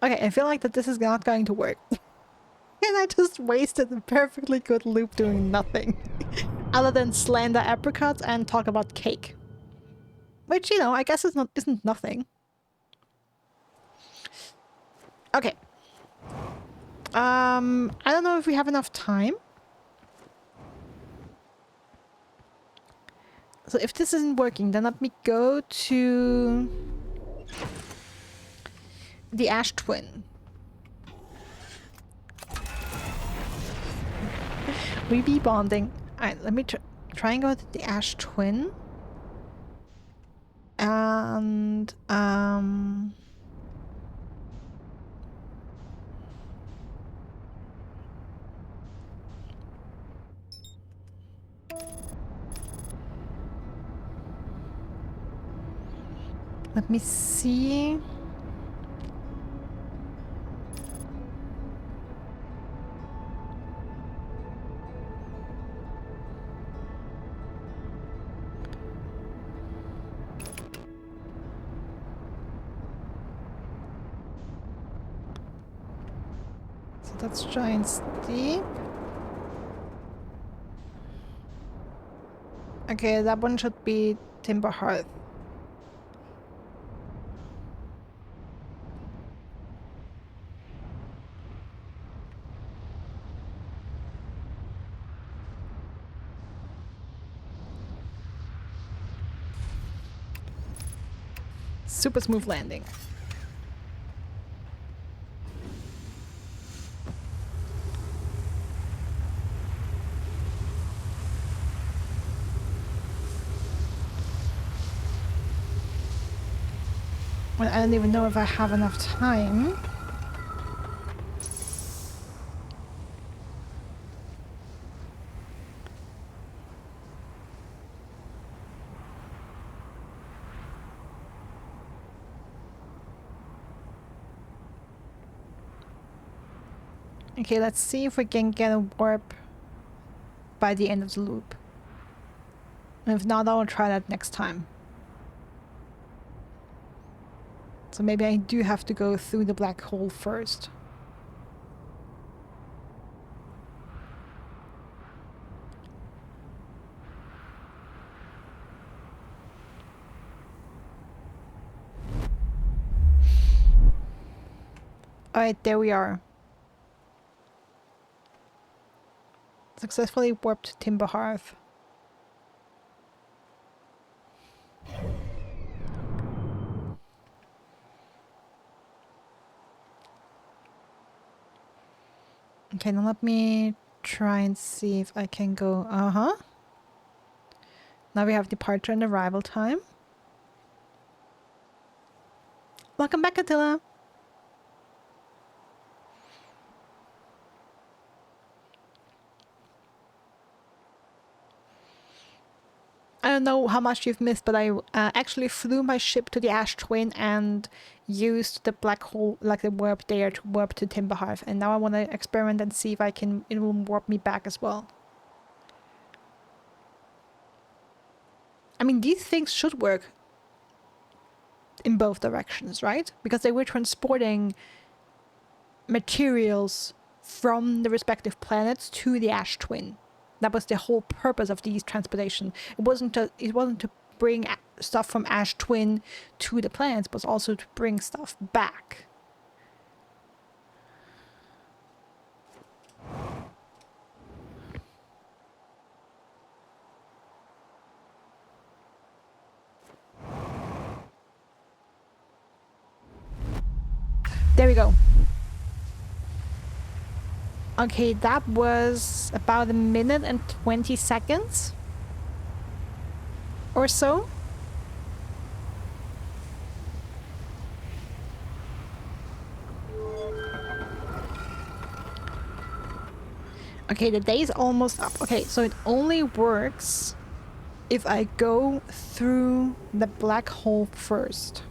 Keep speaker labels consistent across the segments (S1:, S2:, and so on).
S1: Okay, I feel like that this is not going to work. And I just wasted a perfectly good loop doing nothing. Other than slander apricots and talk about cake. Which, you know, I guess isn't nothing. Okay. I don't know if we have enough time. So if this isn't working, then let me go to the Ash Twin. We be bonding. Alright, let me try and go to the Ash Twin. And let me see. So that's Giant Steep. Okay, that one should be Timber Hearth. Super smooth landing. Well, I don't even know if I have enough time. Okay, let's see if we can get a warp by the end of the loop. And if not, I'll try that next time. So maybe I do have to go through the black hole first. Alright, there we are. Successfully warped Timber Hearth. Okay, now let me try and see if I can go... Now we have departure and arrival time. Welcome back, Attila! I don't know how much you've missed, but I actually flew my ship to the Ash Twin and used the black hole, like the warp there, to warp to Timber Hearth. And now I want to experiment and see if it will warp me back as well. I mean, these things should work in both directions, right? Because they were transporting materials from the respective planets to the Ash Twin. That was the whole purpose of these transportation. It wasn't to bring stuff from Ash Twin to the planets, but also to bring stuff back. There we go. Okay, that was about 1 minute and 20 seconds or so. Okay, the day is almost up. Okay, so it only works if I go through the black hole first.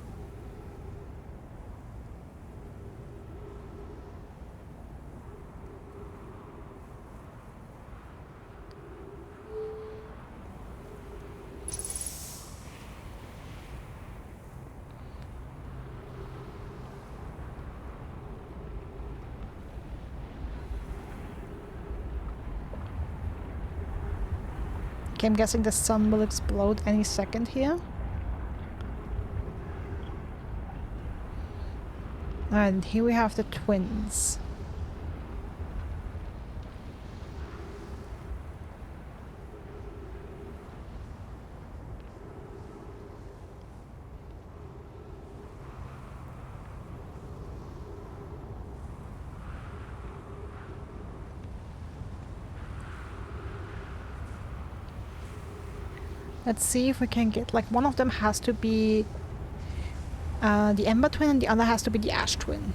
S1: Okay, I'm guessing the sun will explode any second here. And here we have the twins. Let's see if we can get, like, one of them has to be the Ember Twin and the other has to be the Ash Twin.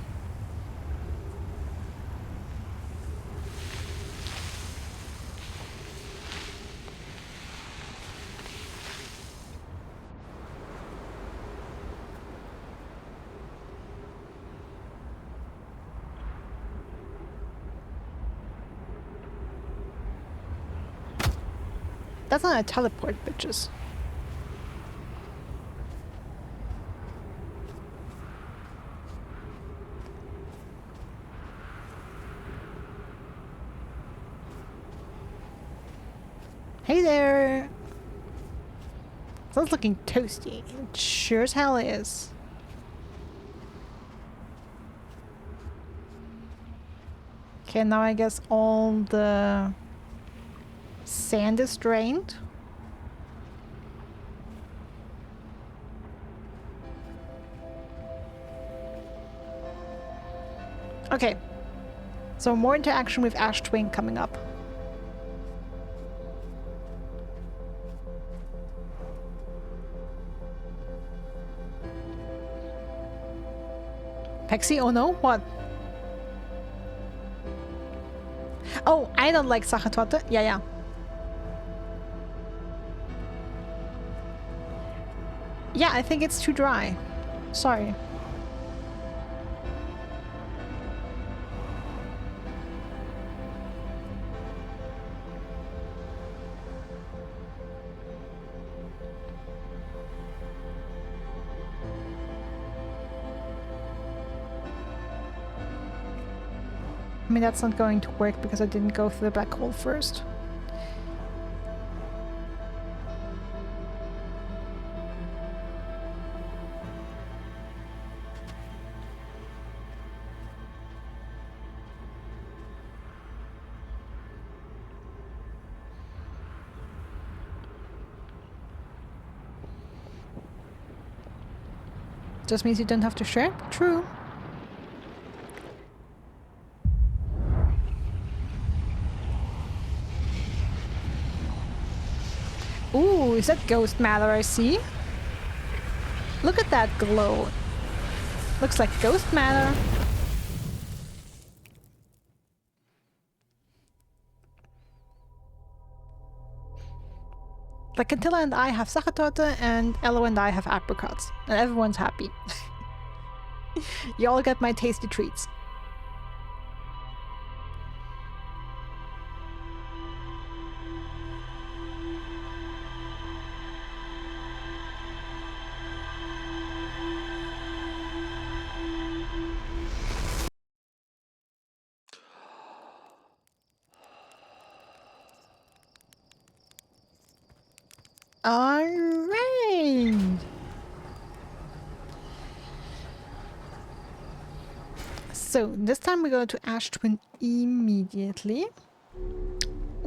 S1: That's not a teleport, bitches. Hey there! That's looking toasty. It sure as hell is. Okay, now I guess all the sand is drained. Okay. So more interaction with Ash Twin coming up. Pexy, oh no, what? Oh, I don't like Sachertorte. Yeah. Yeah, I think it's too dry. Sorry. I mean, that's not going to work because I didn't go through the black hole first. Just means you don't have to share? True. Ooh, is that ghost matter I see? Look at that glow. Looks like ghost matter. Like Cantilla and I have Sachertorte and Elo and I have apricots. And everyone's happy. You all get my tasty treats. Alright! So, this time we go to Ash Twin immediately.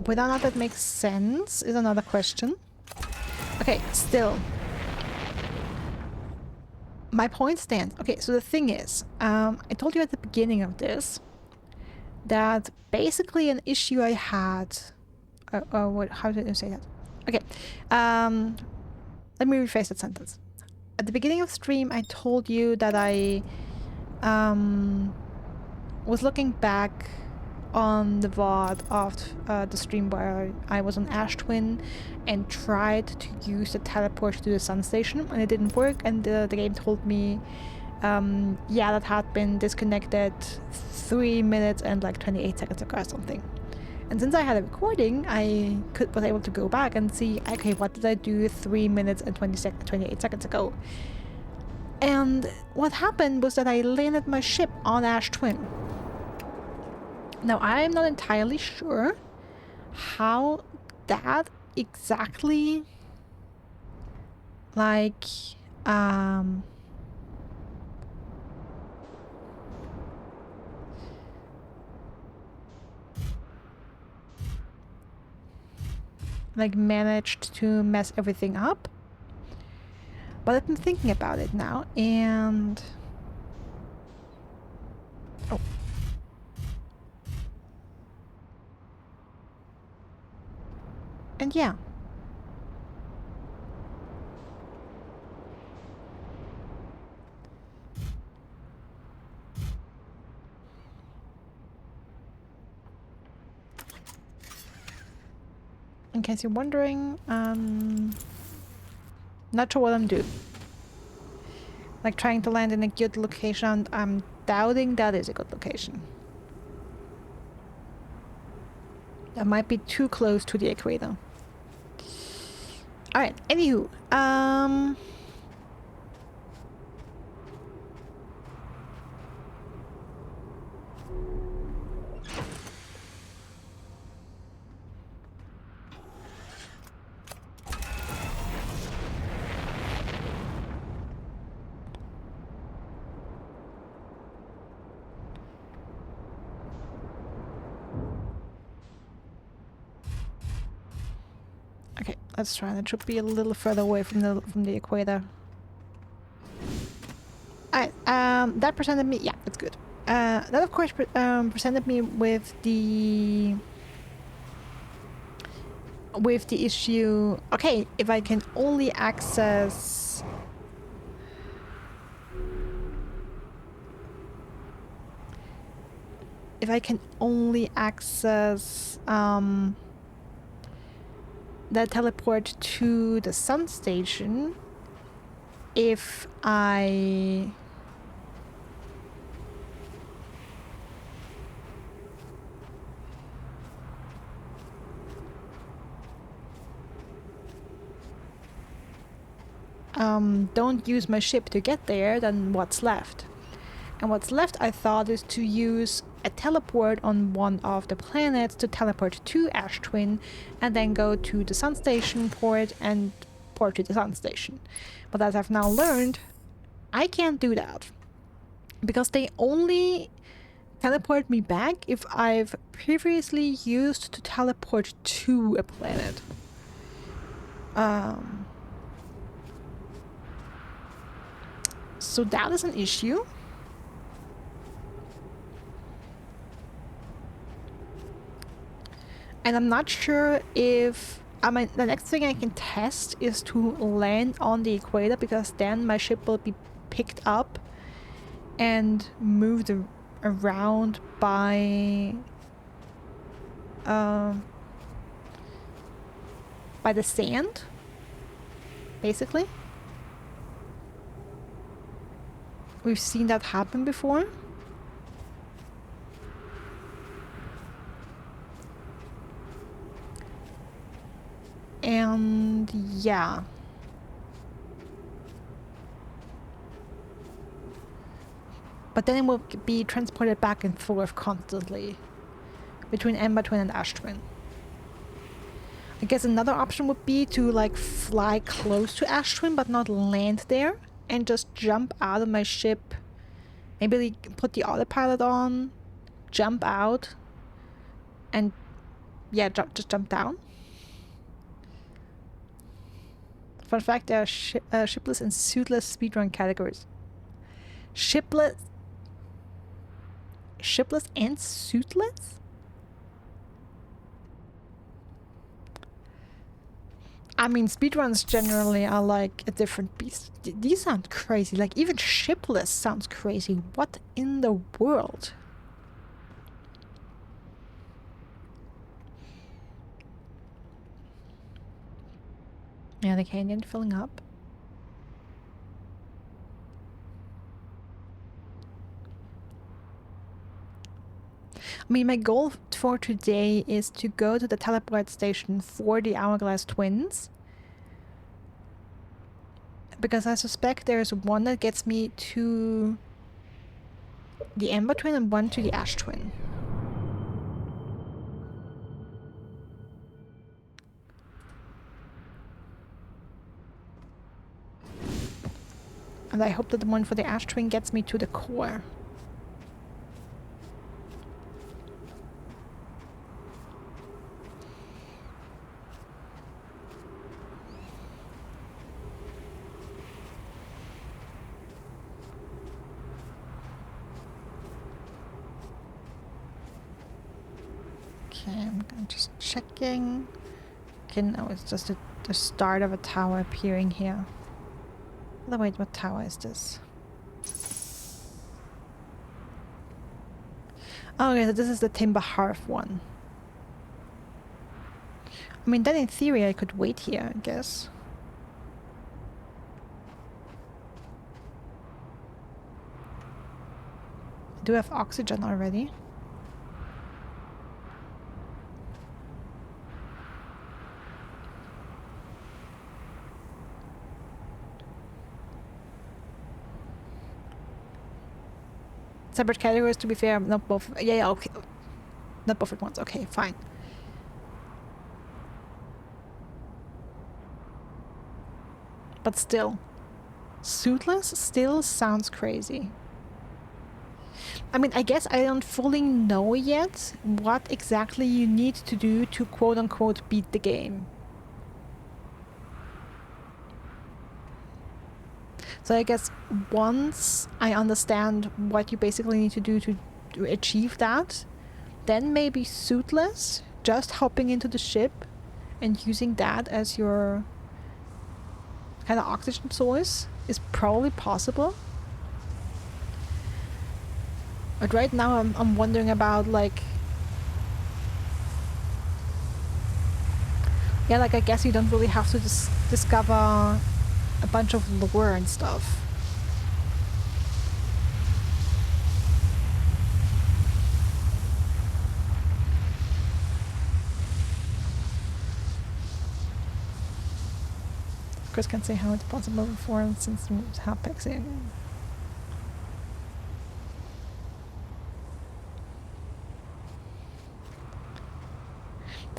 S1: Whether or not that makes sense is another question. Okay, still. My point stands. Okay, so the thing is, I told you at the beginning of this that basically an issue I had... how did I say that? Okay, let me rephrase that sentence. At the beginning of stream, I told you that I was looking back on the VOD of the stream where I was on Ash Twin and tried to use the teleport to the sun station, and it didn't work, and the game told me yeah, that had been disconnected 3 minutes and like 28 seconds ago or something. And since I had a recording, I was able to go back and see, okay, what did I do 3 minutes and 28 seconds ago? And what happened was that I landed my ship on Ash Twin. Now, I'm not entirely sure how that exactly like managed to mess everything up. But I've been thinking about it now, and oh. And yeah. In case you're wondering, not sure what I'm doing. Like trying to land in a good location, I'm doubting that is a good location. That might be too close to the equator. Alright, anywho, okay, let's try. That should be a little further away from the equator. Alright, that presented me, yeah, that's good. That of course presented me with the issue, okay, if I can only access the teleport to the sun station, if I don't use my ship to get there, then what's left? And what's left, I thought, is to use a teleport on one of the planets to teleport to Ash Twin and then go to the sun station port and port to the sun station. But as I've now learned, I can't do that. Because they only teleport me back if I've previously used to teleport to a planet. So that is an issue. And I'm not sure if... I mean, the next thing I can test is to land on the equator, because then my ship will be picked up and moved around by the sand, basically. We've seen that happen before. And yeah. But then it will be transported back and forth constantly between Ember Twin and Ash Twin. I guess another option would be to like fly close to Ash Twin but not land there and just jump out of my ship. Maybe put the autopilot on, jump out, and yeah, just jump down. Fun fact, there are shipless and suitless speedrun categories. Shipless and suitless? I mean, speedruns generally are like a different beast. These sound crazy. Like, even shipless sounds crazy. What in the world? Yeah, the canyon filling up. I mean, my goal for today is to go to the teleport station for the Hourglass Twins. Because I suspect there's one that gets me to the Ember Twin and one to the Ash Twin. And I hope that the one for the ash twin gets me to the core. Okay, I'm just checking. Okay, no, it's just the start of a tower appearing here. Oh, wait, what tower is this? Oh, okay, so this is the timber hearth one. I mean, then in theory I could wait here, I guess. I do have oxygen already. Separate categories, to be fair, not both. Yeah, okay. Not both at once. Okay, fine. But still, suitless still sounds crazy. I mean, I guess I don't fully know yet what exactly you need to do to quote-unquote beat the game. So I guess once I understand what you basically need to do to achieve that, then maybe suitless, just hopping into the ship and using that as your kind of oxygen source is probably possible. But right now I'm wondering about like... Yeah, like I guess you don't really have to discover a bunch of lore and stuff. Chris can say how it's possible before since we have Pexygate.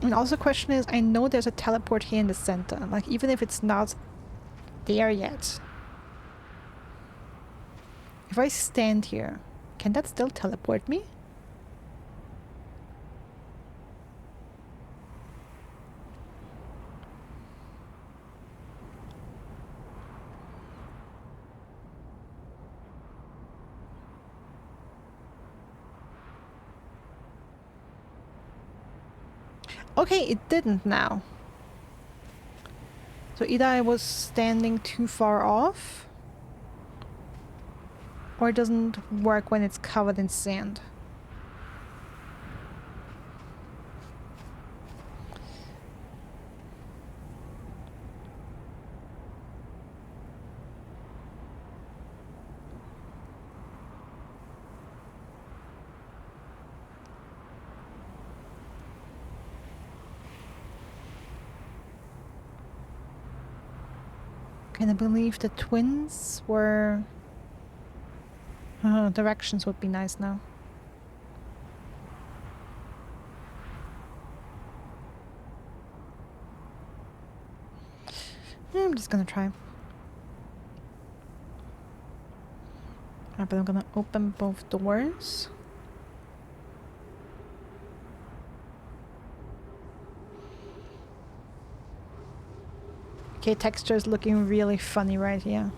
S1: And also the question is, I know there's a teleport here in the center, like even if it's not there yet. If I stand here, can that still teleport me? Okay, it didn't now. So either I was standing too far off, or it doesn't work when it's covered in sand. And I believe the twins were... directions would be nice now. I'm just gonna try. But I'm gonna open both doors. Okay, texture is looking really funny right here.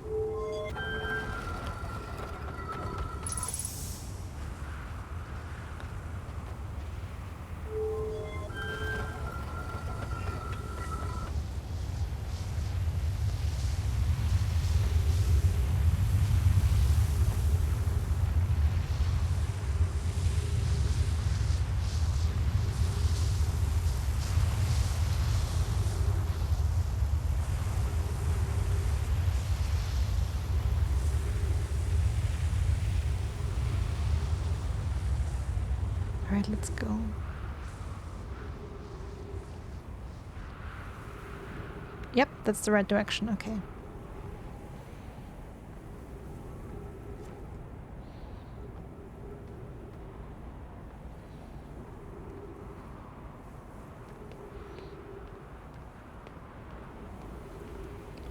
S1: Alright, let's go. Yep, that's the right direction, okay.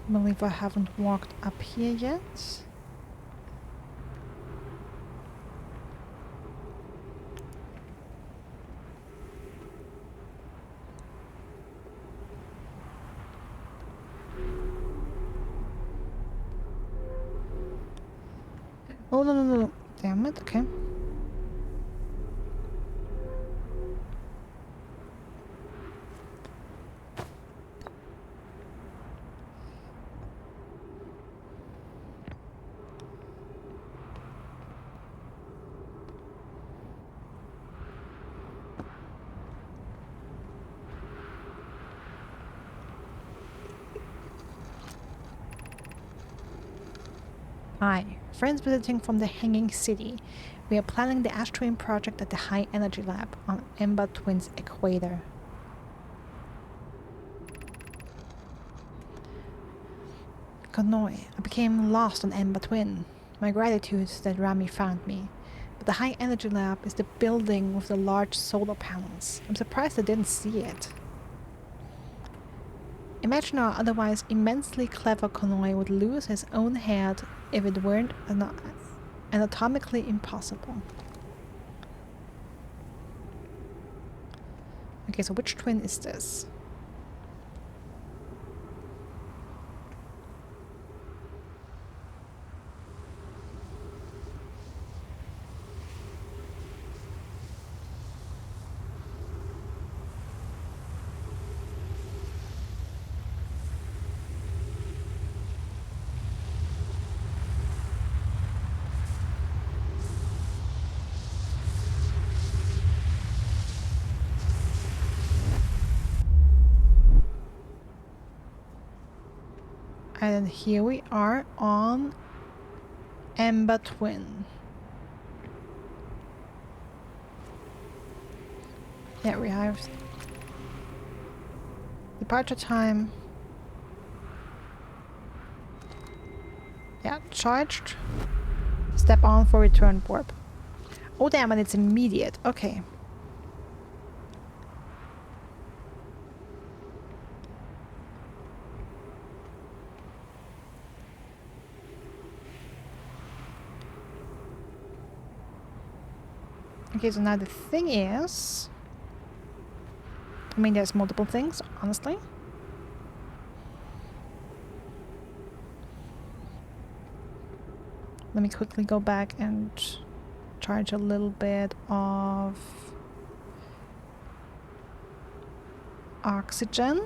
S1: I believe I haven't walked up here yet. Oh, no, no, no, no. Damn it, okay. Hi, friends visiting from the Hanging City. We are planning the Ash Twin project at the High Energy Lab on Ember Twin's equator. Konoi, I became lost on Ember Twin. My gratitude that Rami found me. But the High Energy Lab is the building with the large solar panels. I'm surprised I didn't see it. Imagine how otherwise immensely clever Konoi would lose his own head if it weren't anatomically impossible. Okay, so which twin is this? And here we are on Ember Twin. Yeah, we have departure time. Yeah, charged. Step on for return warp. Oh damn, and it's immediate. Okay. Okay, so now the thing is... I mean, there's multiple things, honestly. Let me quickly go back and charge a little bit of oxygen.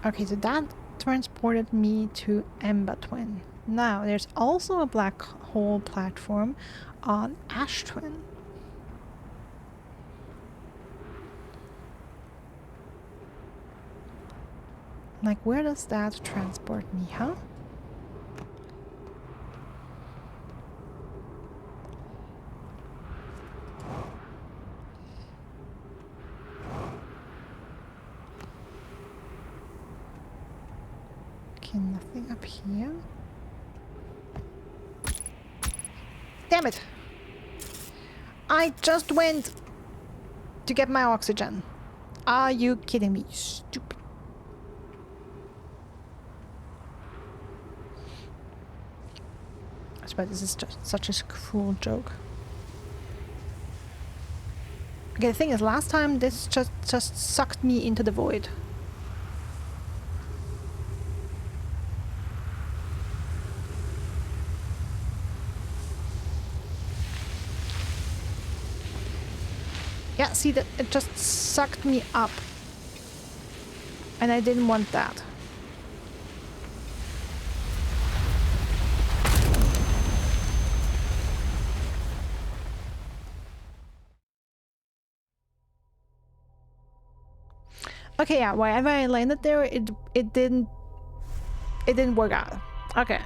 S1: Okay, so that transported me to Ember Twin. Now, there's also a black hole platform on Ash Twin. Like, where does that transport me, huh? Okay, nothing up here. Damn it! I just went to get my oxygen. Are you kidding me? Stupid. I swear this is just such a cruel joke. Okay, the thing is, last time this just sucked me into the void. Yeah, see that it just sucked me up. And I didn't want that. Okay, yeah, wherever I landed there, it didn't work out. Okay.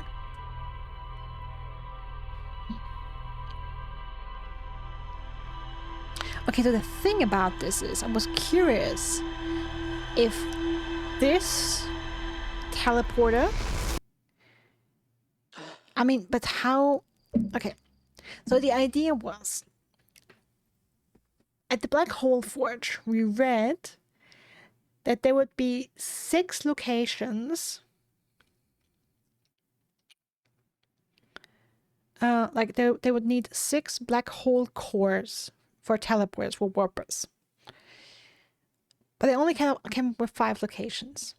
S1: Okay, so the thing about this is, I was curious if this teleporter... I mean, but how... Okay, so the idea was, at the Black Hole Forge, we read that there would be 6 locations like they would need 6 black hole cores for teleporters, for warpers. But they only came up with 5 locations.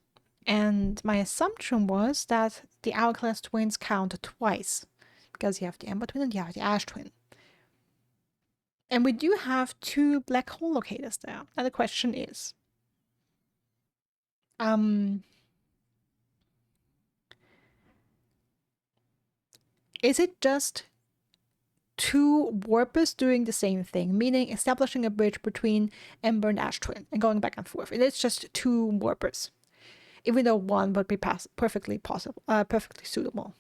S1: And my assumption was that the hourglass twins count twice, because you have the Ember twin and you have the Ash twin. And we do have 2 black hole locators there. Now the question is, is it just 2 warpers doing the same thing, meaning establishing a bridge between Ember and Ash twin and going back and forth? And it's just 2 warpers, even though one would be perfectly possible, perfectly suitable.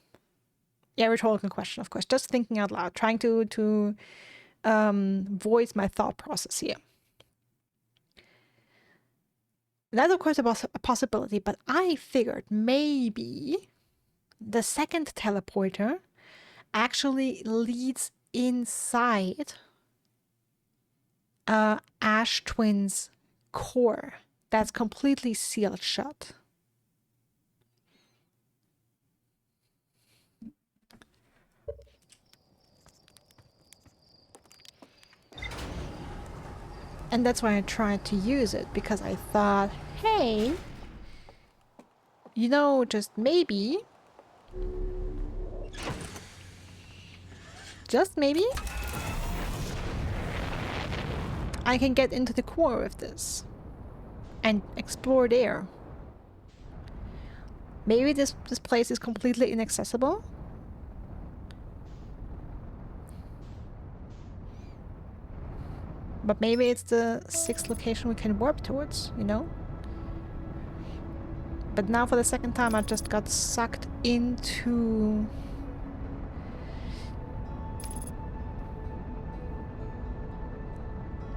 S1: Yeah, rhetorical question, of course. Just thinking out loud, trying to voice my thought process here. That's of course a possibility, but I figured maybe the second teleporter actually leads inside Ash Twin's core that's completely sealed shut. And that's why I tried to use it, because I thought, hey, you know, just maybe, just maybe, I can get into the core of this and explore there. Maybe this place is completely inaccessible. But maybe it's the 6th location we can warp towards, you know? But now for the second time I just got sucked into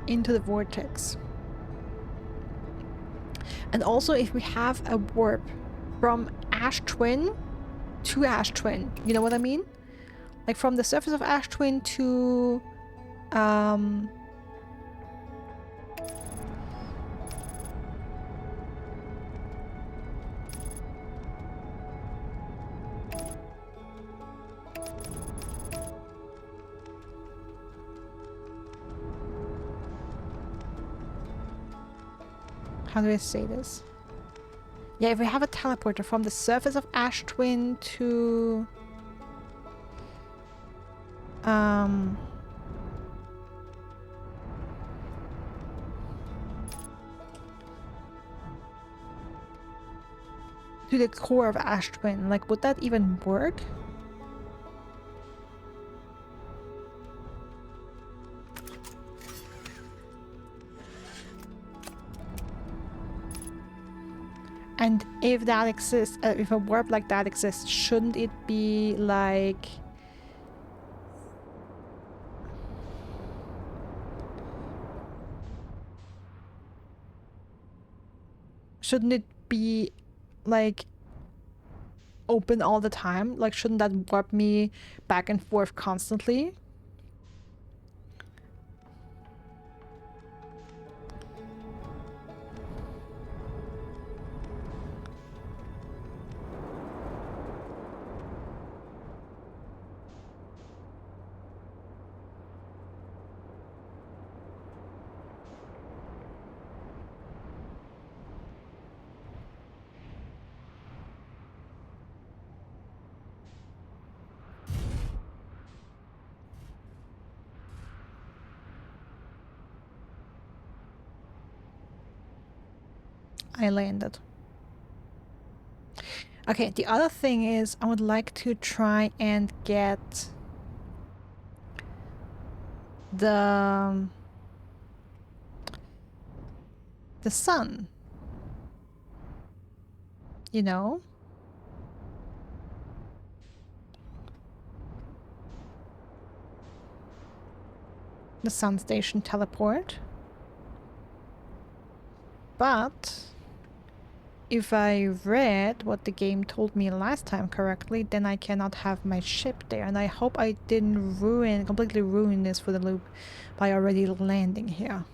S1: the vortex. And also if we have a warp from Ash Twin to Ash Twin, you know what I mean? Like from the surface of Ash Twin to how do I say this? Yeah, if we have a teleporter from the surface of Ash Twin to the core of Ash Twin, like would that even work? And if that exists, if a warp like that exists, shouldn't it be like... Shouldn't it be like open all the time? Like shouldn't that warp me back and forth constantly? I landed. Okay, the other thing is I would like to try and get the sun, you know? The sun station teleport. But if I read what the game told me last time correctly, then I cannot have my ship there. And I hope I didn't completely ruin this for the loop by already landing here.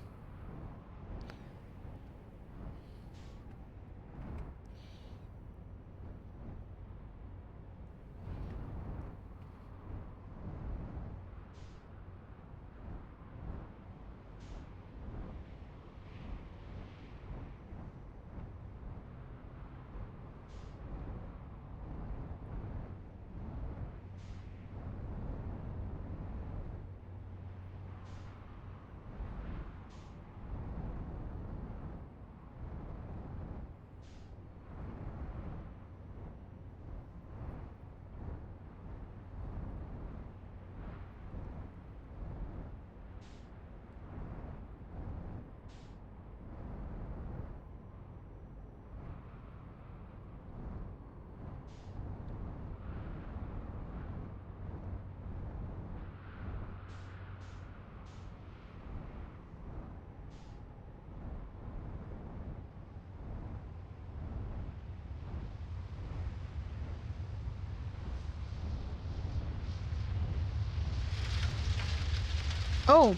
S1: Oh!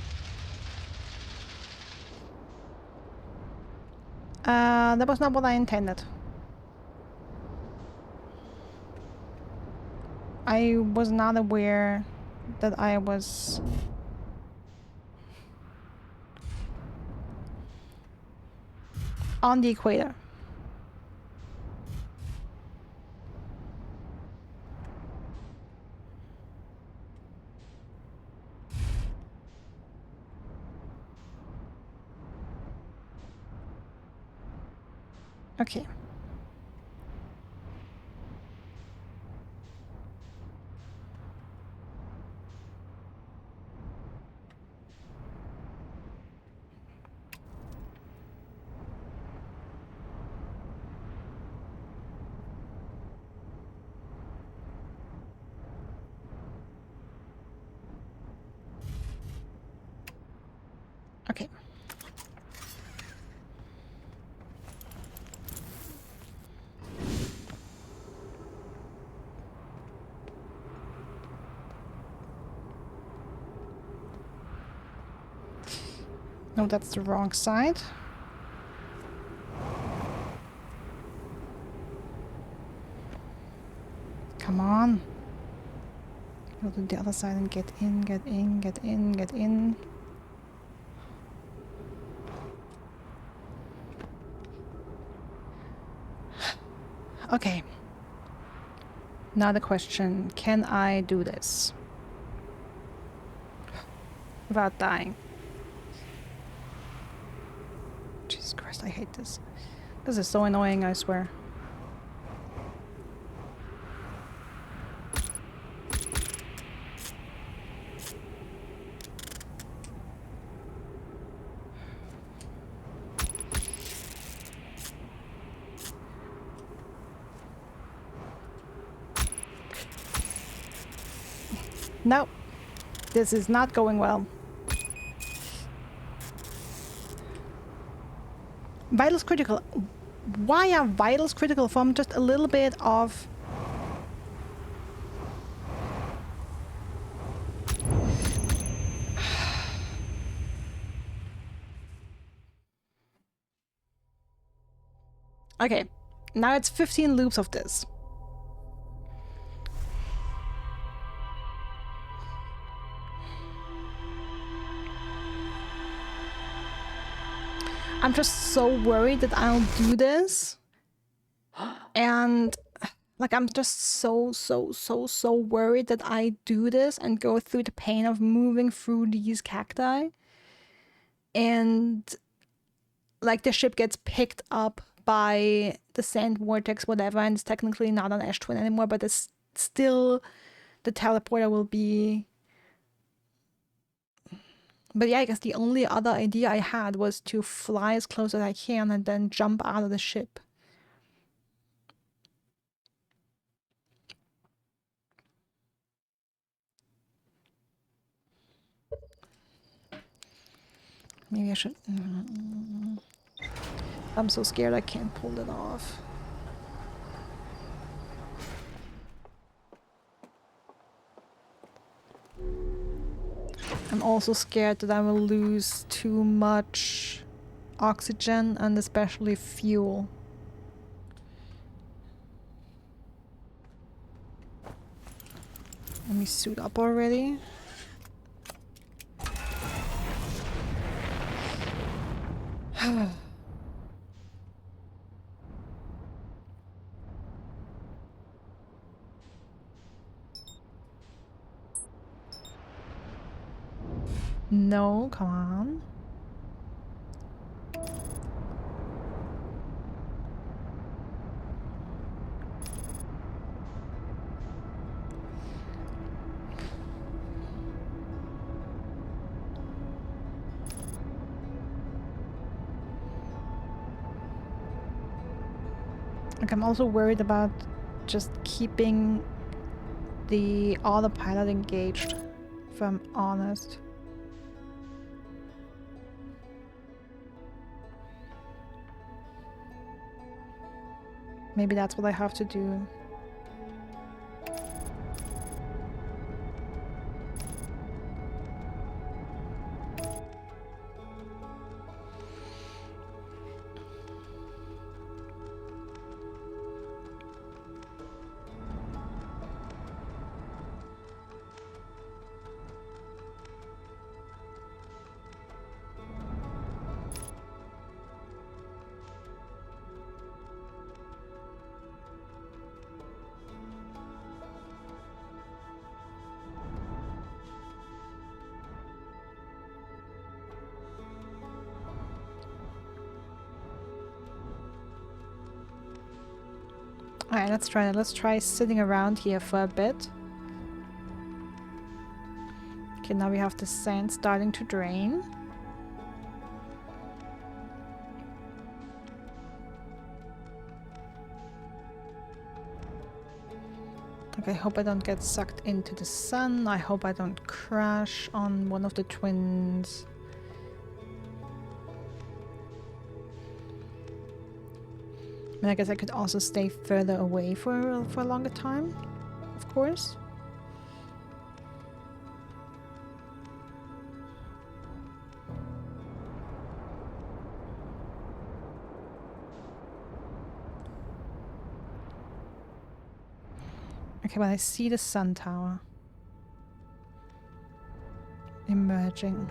S1: That was not what I intended. I was not aware that I was... on the equator. Okay. Okay. No, that's the wrong side. Come on. Go to the other side and get in, get in, get in, get in. Okay. Now the question, can I do this? Without dying. Jesus Christ, I hate this. This is so annoying, I swear. No, this is not going well. Vitals critical. Why are vitals critical from just a little bit of... Okay, now it's 15 loops of this. I'm just so worried that I'll do this. And like, I'm just so worried that I do this and go through the pain of moving through these cacti. And like the ship gets picked up by the sand vortex, whatever, and it's technically not an ash twin anymore, but it's still the teleporter will be... But yeah, I guess the only other idea I had was to fly as close as I can and then jump out of the ship. Maybe I should... I'm so scared I can't pull it off. I'm also scared that I will lose too much oxygen and especially fuel. Let me suit up already. No, come on. Like, I'm also worried about just keeping the autopilot engaged, if I'm honest. Maybe that's what I have to do. Alright, let's try that. Let's try sitting around here for a bit. Okay, now we have the sand starting to drain. Okay, I hope I don't get sucked into the sun. I hope I don't crash on one of the twins. I mean, I guess I could also stay further away for a longer time, of course. Okay, well, I see the sun tower emerging.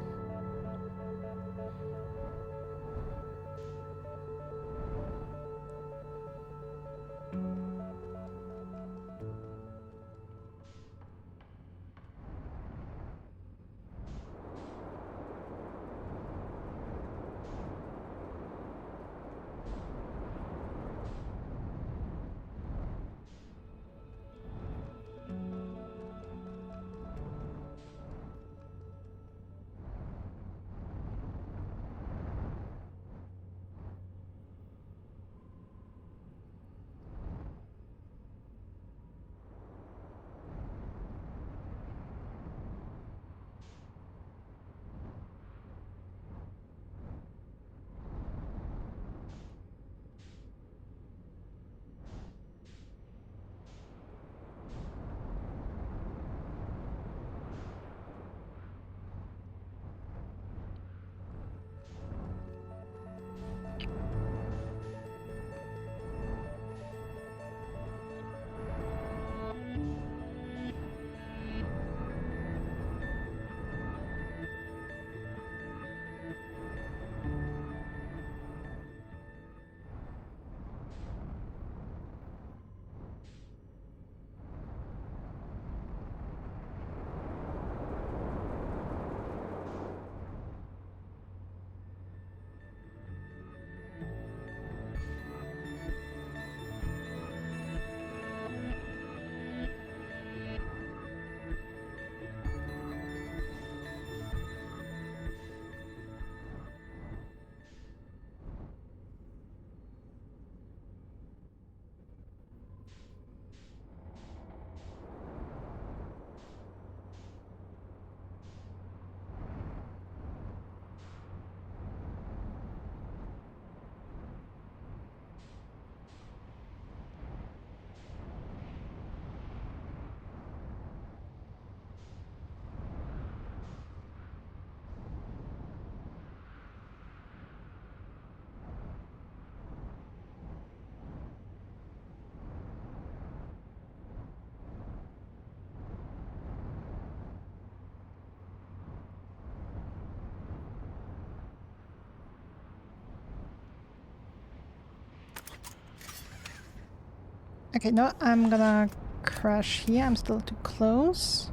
S1: Okay, no, I'm gonna crash here. I'm still too close.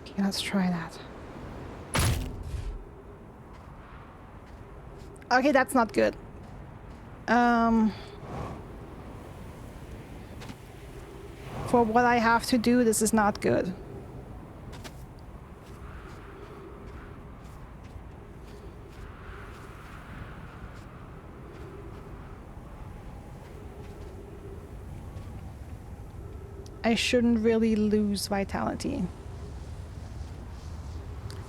S1: Okay, let's try that. Okay, that's not good. For what I have to do, this is not good. I shouldn't really lose vitality.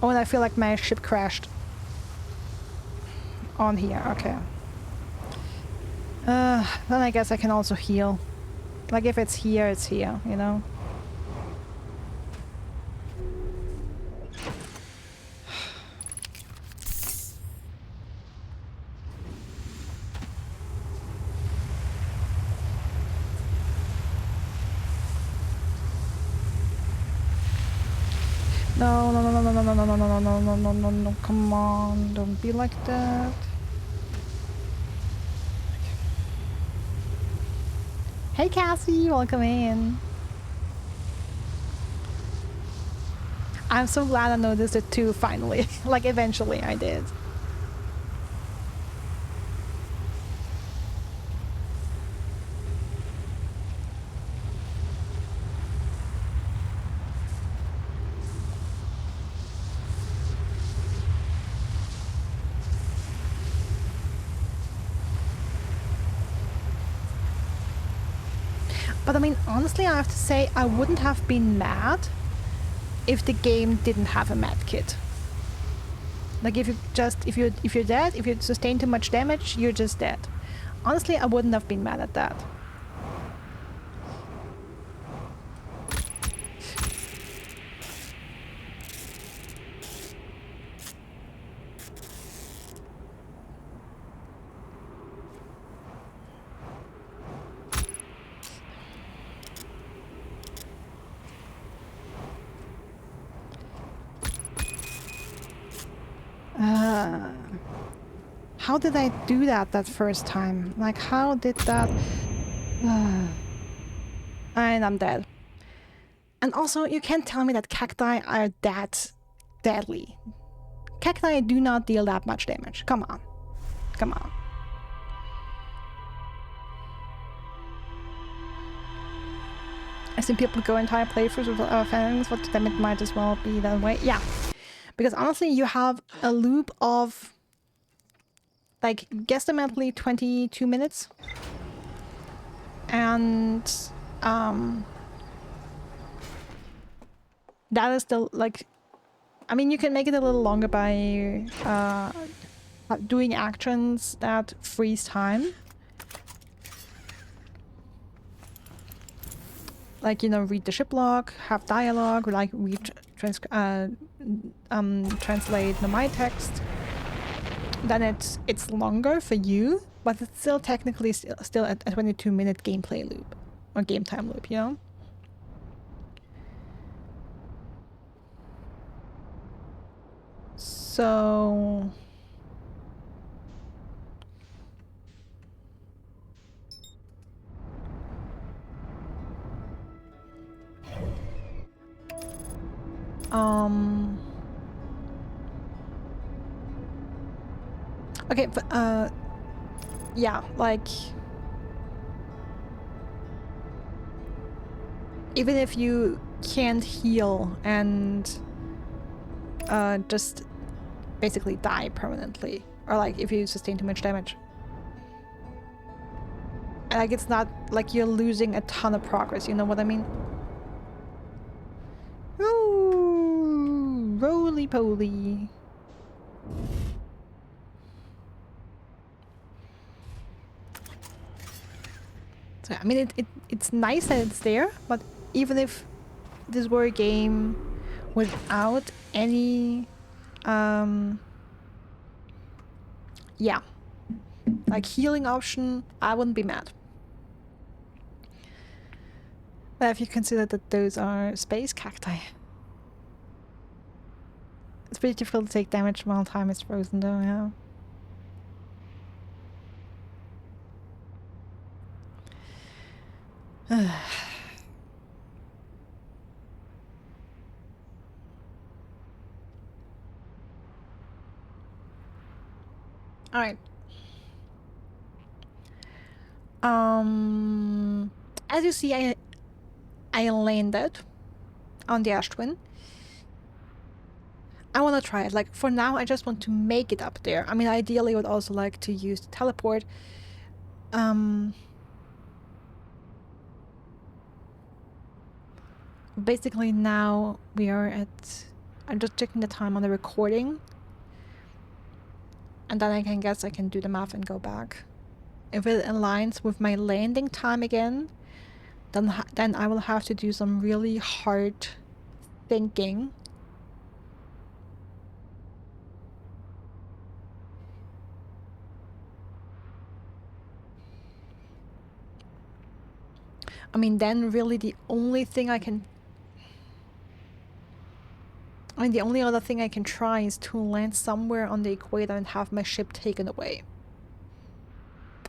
S1: Oh, and I feel like my ship crashed. On here, okay. Then I guess I can also heal. Like if it's here, you know? No, no, no, no, no, no, no, no, no, no, no, no, no, no, no, come on, don't be like that. Hey Cassie, welcome in. I'm so glad I noticed it too, finally. Like, eventually I did. But I mean, honestly, I have to say, I wouldn't have been mad if the game didn't have a med kit. Like, if you're dead, if you sustain too much damage, you're just dead. Honestly, I wouldn't have been mad at that. How did I do that first time? Like, how did that... And I'm dead. And also, you can't tell me that cacti are that deadly. Cacti do not deal that much damage. Come on. Come on. I've seen people go entire playthroughs with fangs, but then it might as well be that way. Yeah. Because honestly, you have a loop of, like, guesstimately 22 minutes. And, that is still, like... I mean, you can make it a little longer by, doing actions that freeze time. Like, you know, read the ship log, have dialogue, or like translate the my text. Then it's longer for you, but it's still technically still a 22-minute gameplay loop or game time loop, you know? So okay, but yeah, like, even if you can't heal and just basically die permanently, or like if you sustain too much damage, like, it's not like you're losing a ton of progress, you know what I mean? Ooh, roly-poly. So, I mean, it's nice that it's there, but even if this were a game without any, yeah, like, healing option, I wouldn't be mad. But if you consider that those are space cacti. It's pretty difficult to take damage while time is frozen though, yeah. Alright. As you see, I landed on the Ash Twin. I want to try it. Like, for now, I just want to make it up there. I mean, ideally, I would also like to use the teleport. Basically, now we are at... I'm just checking the time on the recording. And then I guess I can do the math and go back. If it aligns with my landing time again, then I will have to do some really hard thinking. I mean, then really the only thing I can... I mean, the only other thing I can try is to land somewhere on the equator and have my ship taken away.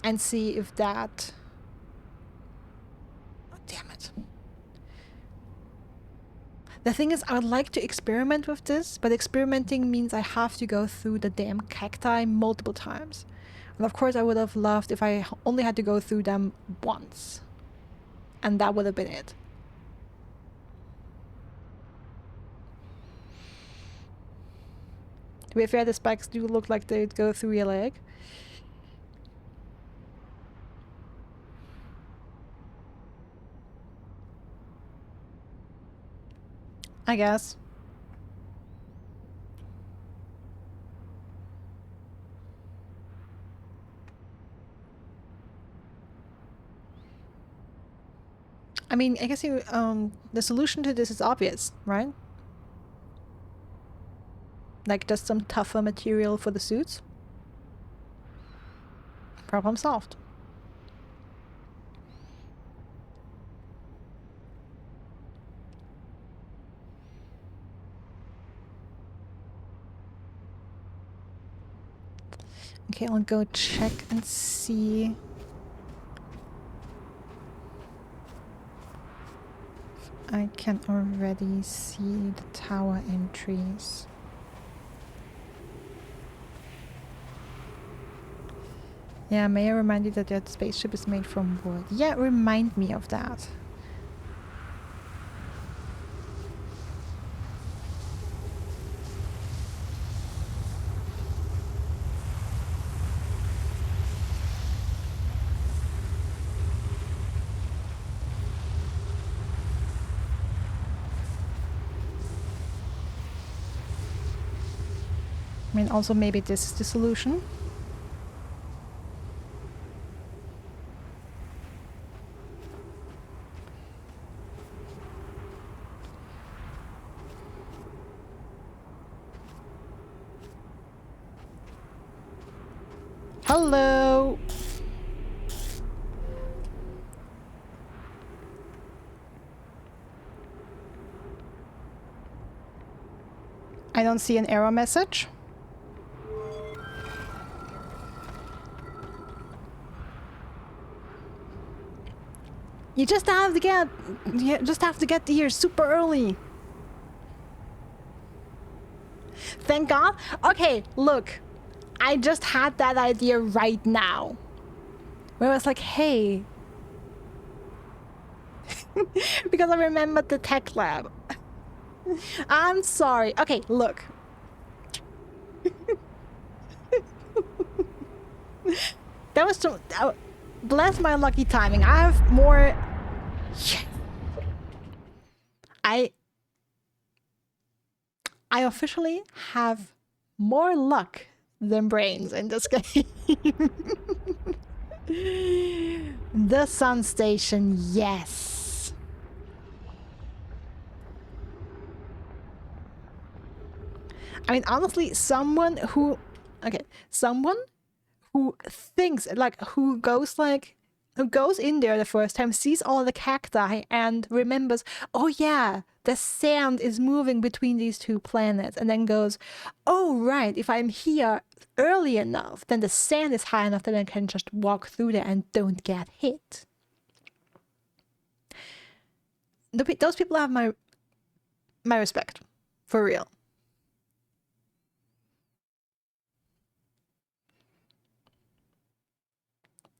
S1: And see if that... Oh, damn it. The thing is, I would like to experiment with this, but experimenting means I have to go through the damn cacti multiple times. And of course I would have loved if I only had to go through them once. And that would have been it. To be fair, the spikes do look like they'd go through your leg. I guess. I mean, I guess you, the solution to this is obvious, right? Like just some tougher material for the suits. Problem solved. Okay, I'll go check and see. I can already see the tower entries. Yeah, may I remind you that that spaceship is made from wood? Yeah, remind me of that. I mean, also maybe this is the solution. Hello! I don't see an error message. You just have to get here super early. Thank God. Okay, look. I just had that idea right now. Where I was like, hey. Because I remembered the tech lab. I'm sorry. Okay, look. That was so... bless my lucky timing. I have more... I officially have more luck than brains in this game. The sun station, yes. I mean, honestly, someone who thinks, like, who goes in there the first time, sees all the cacti and remembers, oh yeah, the sand is moving between these two planets, and then goes, oh right, if I'm here early enough, then the sand is high enough that I can just walk through there and don't get hit. Those people have my respect, for real.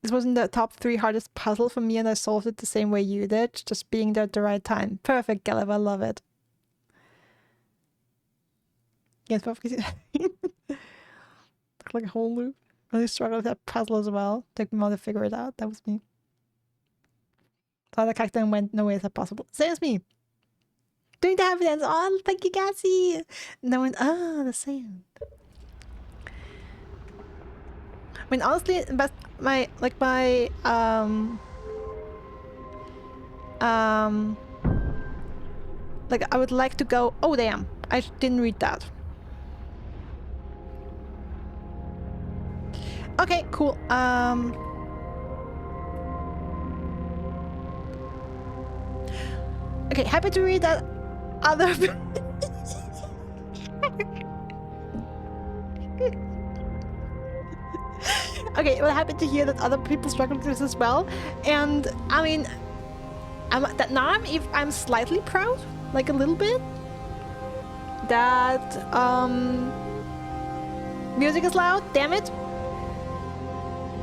S1: This wasn't the top 3 hardest puzzle for me, and I solved it the same way you did, just being there at the right time. Perfect, Galeb, I love it. Yes, perfect. Like a whole loop. Really struggled with that puzzle as well. Took me a while to figure it out. That was me. Saw the cactus and went, no way is that possible. Same as me. Doing the evidence. Oh, thank you, Gassy. And I went, ah, the sand. I mean, honestly, like I would like to go. Oh damn, I didn't read that. Okay, cool. Okay, happy to read that other. Okay, well, happy to hear that other people struggle with this as well. And I mean, I'm slightly proud like a little bit. That music is loud, damn it.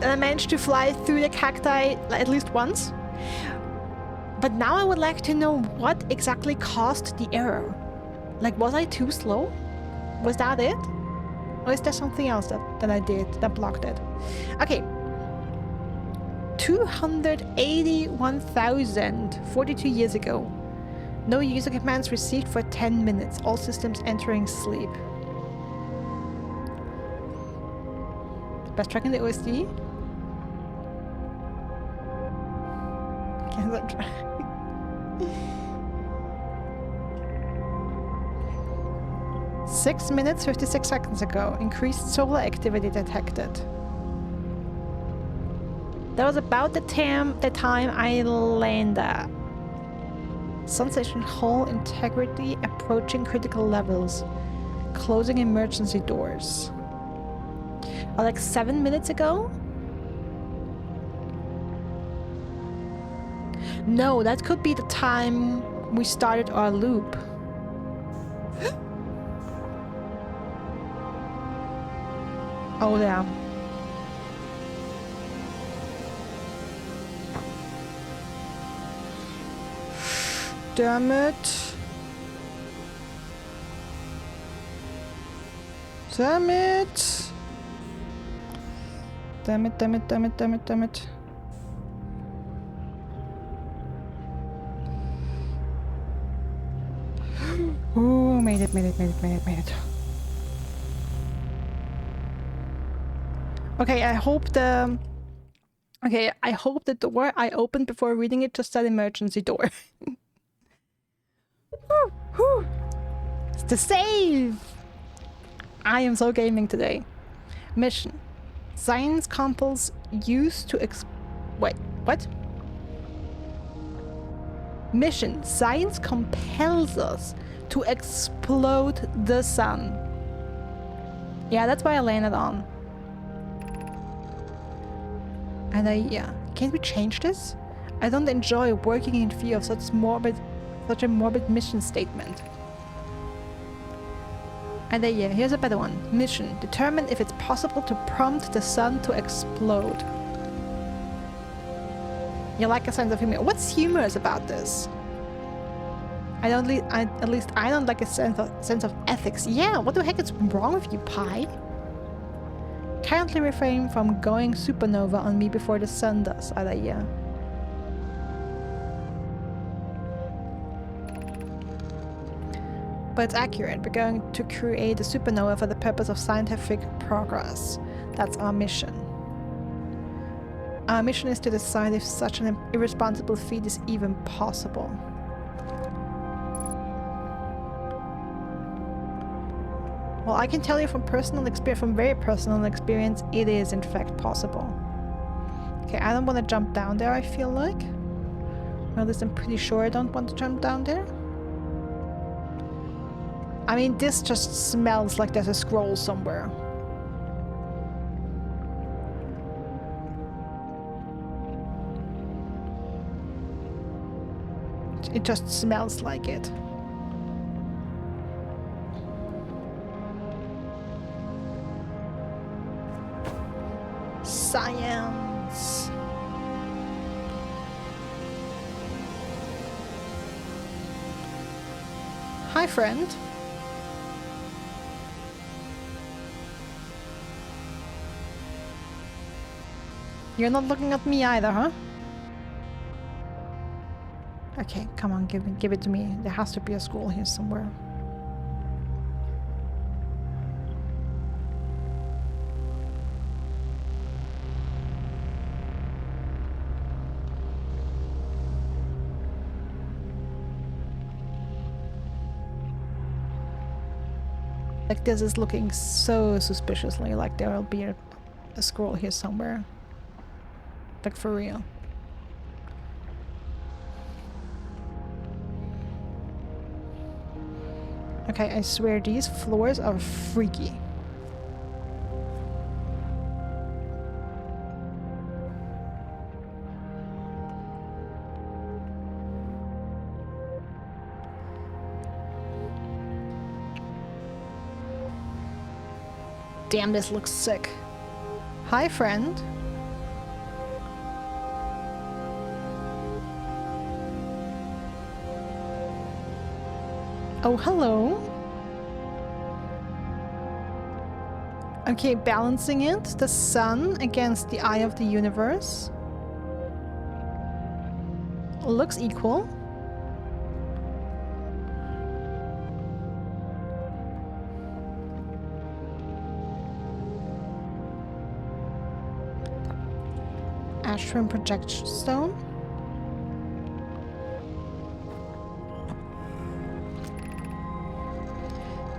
S1: And I managed to fly through the cacti at least once. But now I would like to know what exactly caused the error. Like, was I too slow? Was that it? Or is there something else that I did that blocked it? Okay. 281,042 years ago. No user commands received for 10 minutes. All systems entering sleep. Best track in the OSD. Can I try? 6 minutes 56 seconds ago. Increased solar activity detected. That was about the time I landed. Sun station hull integrity approaching critical levels. Closing emergency doors. Oh, like 7 minutes ago? No, that could be the time we started our loop. Oh, yeah. Damn it. Damn it. Damn it, damn it, damn it, damn it, damn it. Oh, made it, made it, made it, made it, made it. Okay, I hope the... Okay, I hope the door I opened before reading it just said emergency door. Whew, whew. It's the save! I am so gaming today. Mission. Science compels use to wait, what? Mission. Science compels us to explode the sun. Yeah, that's why I landed on. And yeah. Can't we change this? I don't enjoy working in fear of such a morbid mission statement. And yeah, here's a better one. Mission. Determine if it's possible to prompt the sun to explode. You like a sense of humor. What's humorous about this? At least I don't like a sense of ethics. Yeah, what the heck is wrong with you, Pi? Kindly refrain from going supernova on me before the sun does. Yeah. But it's accurate. We're going to create a supernova for the purpose of scientific progress. That's our mission. Our mission is to decide if such an irresponsible feat is even possible. Well, I can tell you from very personal experience, it is in fact possible. Okay, I don't want to jump down there, I feel like. Well, at least I'm pretty sure I don't want to jump down there. I mean, this just smells like there's a scroll somewhere. It just smells like it. Science. Hi, friend. You're not looking at me either, huh? Okay, come on, give it to me. There has to be a scroll here somewhere. Like, this is looking so suspiciously like there will be a scroll here somewhere. Like, for real. Okay, I swear these floors are freaky. Damn, this looks sick. Hi, friend. Oh, hello. Okay, balancing it. The sun against the eye of the universe. Looks equal. Ashram projection stone.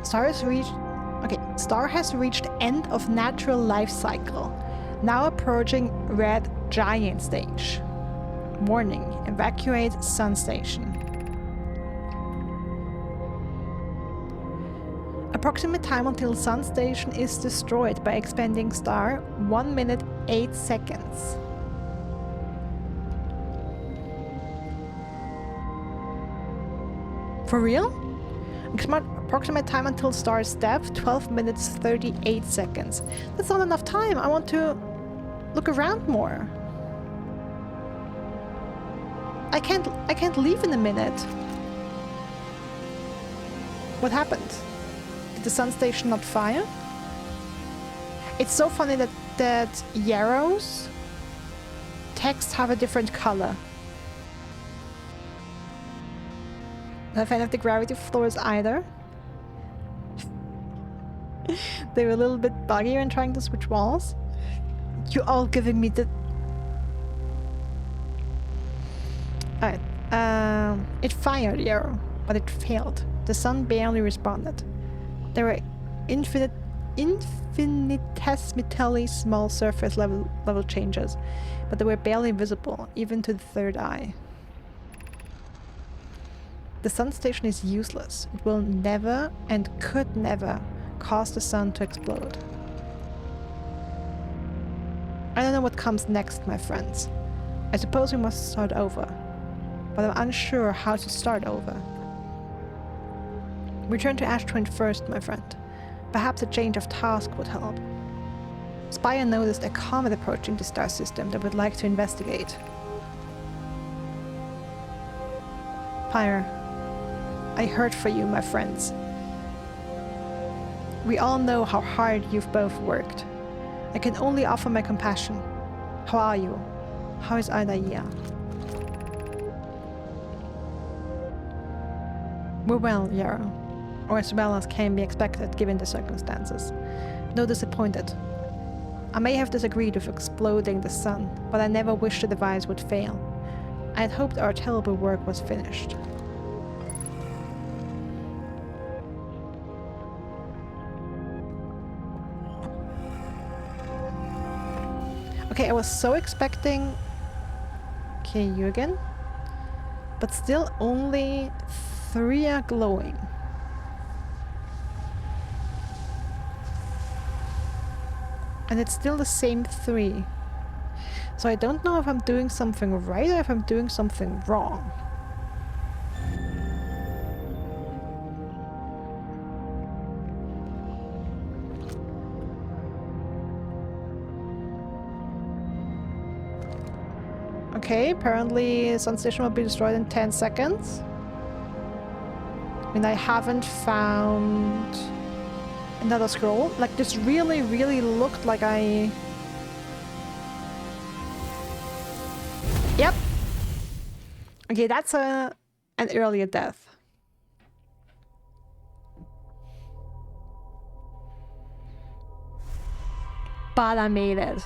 S1: Star has reached end of natural life cycle. Now approaching red giant stage. Warning, evacuate sun station. Approximate time until sun station is destroyed by expanding star 1 minute 8 seconds. For real? Approximate time until star's death 12 minutes 38 seconds. That's not enough time. I want to look around more. I can't leave in a minute. What happened? Did the sun station not fire? It's so funny that Yarrow's texts have a different color. Not a fan of the gravity floors either. They were a little bit buggy when trying to switch walls. You all giving me the... Alright. It fired the arrow, but it failed. The sun barely responded. There were infinitesimally small surface level changes, but they were barely visible, even to the third eye. The sun station is useless. It will never and could never cause the sun to explode. I don't know what comes next, my friends. I suppose we must start over, but I'm unsure how to start over. Return to Ash Twin first, my friend. Perhaps a change of task would help. Spire noticed a comet approaching the star system that would like to investigate. Pyre, I heard for you, my friends. We all know how hard you've both worked. I can only offer my compassion. How are you? How is Adaia? We're well, Yarrow. Or as well as can be expected given the circumstances. Though disappointed. I may have disagreed with exploding the sun, but I never wished the device would fail. I had hoped our terrible work was finished. Okay, I was so expecting... Okay, you again. But still only 3 are glowing. And it's still the same 3. So I don't know if I'm doing something right or if I'm doing something wrong. Okay, apparently Sun Station will be destroyed in 10 seconds. And I haven't found another scroll. Like, this really, really looked like I... Yep. Okay, that's an earlier death. But I made it.